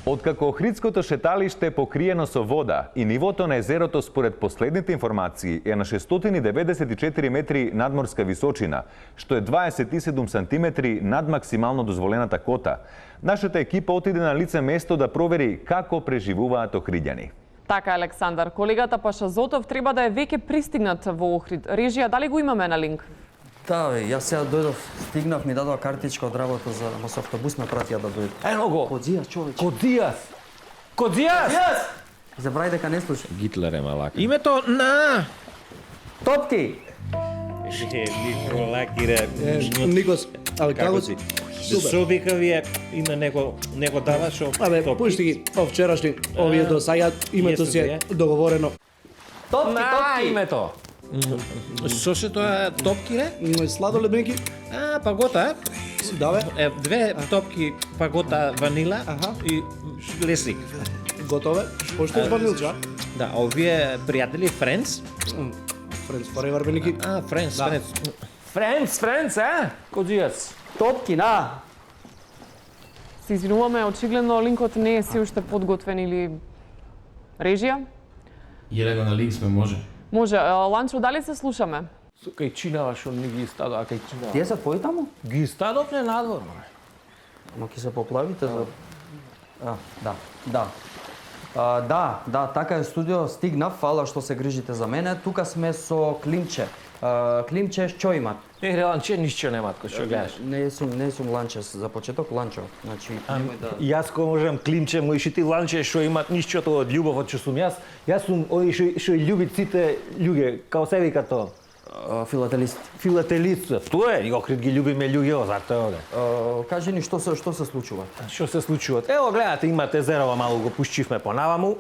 Откако Охридското шеталиште е покриено со вода и нивото на езерото според последните информации е на 694 метри надморска височина, што е 27 сантиметри над максимално дозволената кота, нашата екипа отиде на лице место да провери како преживуваат охридјани. Така, Александар. Колегата Паша Зотов треба да е веќе пристигнат во Охрид. Режија, дали го имаме на линк? Да, бе, јас сега дојдов, стигнав, ми дадоа картичка од работа за со автобус ме пратија да дојдам. Ено го! Кодзијас, човече. Кодзијас! Кодзијас! Забрај дека не слуша. Гитлер е малака. Името на... Топки! Никос, абе како си? Со вика вие има него дава шо? Абе, пушти ги овчерашни, овие до сега името си е договорено. Топки, На топки! името! Шо се тоа топки, не? Сладолебники? А, пагота, Да бе, е, две топки пагота ванила Аха. и лесик. готове. Пошто е ванилча? Да, овие пријатели, friends. Friends forever велики. А, friends, Да. friends, а? Кодзијас. Топки, на! Се извинуваме, очигледно линкот не е се уште подготвен или режија? Еле го на линк сме, може. Може, Ланчо, дали се слушаме? Кај чинава шо не ги стадоа, кај чинава. Тие се твои таму? Ги стадов не надвор, бе. Ама ќе се поплавите за... Да, така е студио, стигнав, фала што се грижите за мене. Тука сме со Климче. Климче, што имат? Ланче ништо немат, кој што гледаш. Не сум Ланче за почеток, Ланчо. Значи, немој да... Јас ко можем Климче, мој ти Ланче што имат ништо од љубов од што сум јас. Јас сум ој што љуби сите луѓе, као се вика тоа. Филателист. Филателист. Тоа е, и Охрид ги љубиме луѓе, затоа е. Кажи ни што се случува? Што се случува? Ево гледате, имате езерова, малку го пушчивме понаваму.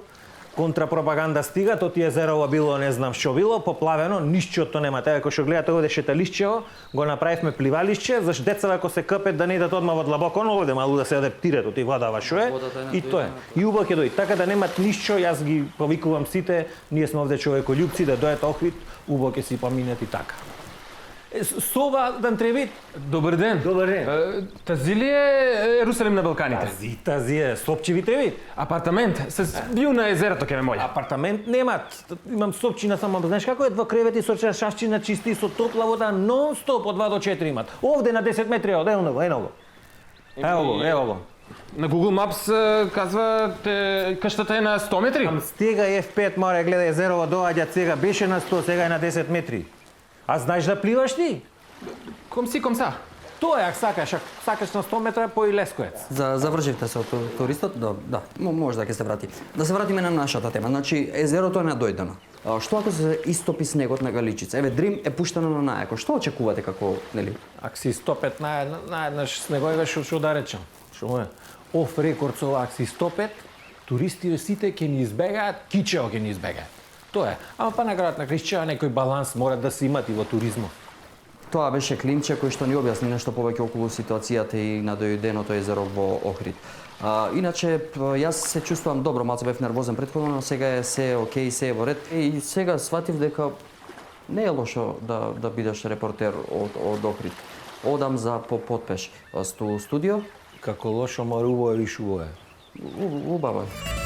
Контрапропаганда стига, то ти езерова било не знам што било, поплавено, ништо нема. Така како што гледате овде шеталишчево, го направивме пливалишче, зашто децата ако се капет да не идат одма во длабоко, но овде малку да се адаптират од водава што е. И тоа е. И убаво ќе дојде. Така да немат ништо, јас ги повикувам сите, ние сме овде човекољупци, да дојдат Охрид, убаво ќе си поминат и така. Сова Дантревит. Добар ден. Добар ден. Тази ли е Ерусалим на Балканите? Тази е Сопчеви треви. Апартамент с вју на езерото ке ме молја. Апартамент немат. Имам сопчина само, знаеш како е, 2 кревети со чашчина чисти со топла вода, нон-стоп од 2 до 4 имат. Овде на 10 метри од ено го. Ево го. На Google Maps казва каштата е на 100 метри. Стига F5, море, гледај, езерова доаѓа сега, беше на 100, сега е на 10 метри. А знаеш да пливаш ти? Комса. Тоа е, ако сакаш на 100 метра, по Илескоец. Завршивте се од туристот? Да, може да ќе се врати. Да се вратиме на нашата тема. Значи, езерото е надојдено. Што ако се истопи снегот на Галичица? Еве, Дрим е пуштено на најако. Што очекувате како, нели? Ако си стопет наеднаш снеговиве, што да речам? Што е? Оф рекорд со ова, ако си стопет, туристите сите ќе ни избегаат, кичео ќе ни избегаат. Тоа е. Ама па на градот на Кришчева некој баланс мора да се имат и во туризмот. Тоа беше Климче кој што ни објасни нешто повеќе околу ситуацијата и на дојденото езеро во Охрид. Иначе, јас се чувствувам добро, малку бев нервозен претходно, но сега е се окей, се е во ред. И сега сватив дека не е лошо да бидеш репортер од Охрид. Одам за подпеш студио. Како лошо, мора убаво е, виш убаво е. Убаво е.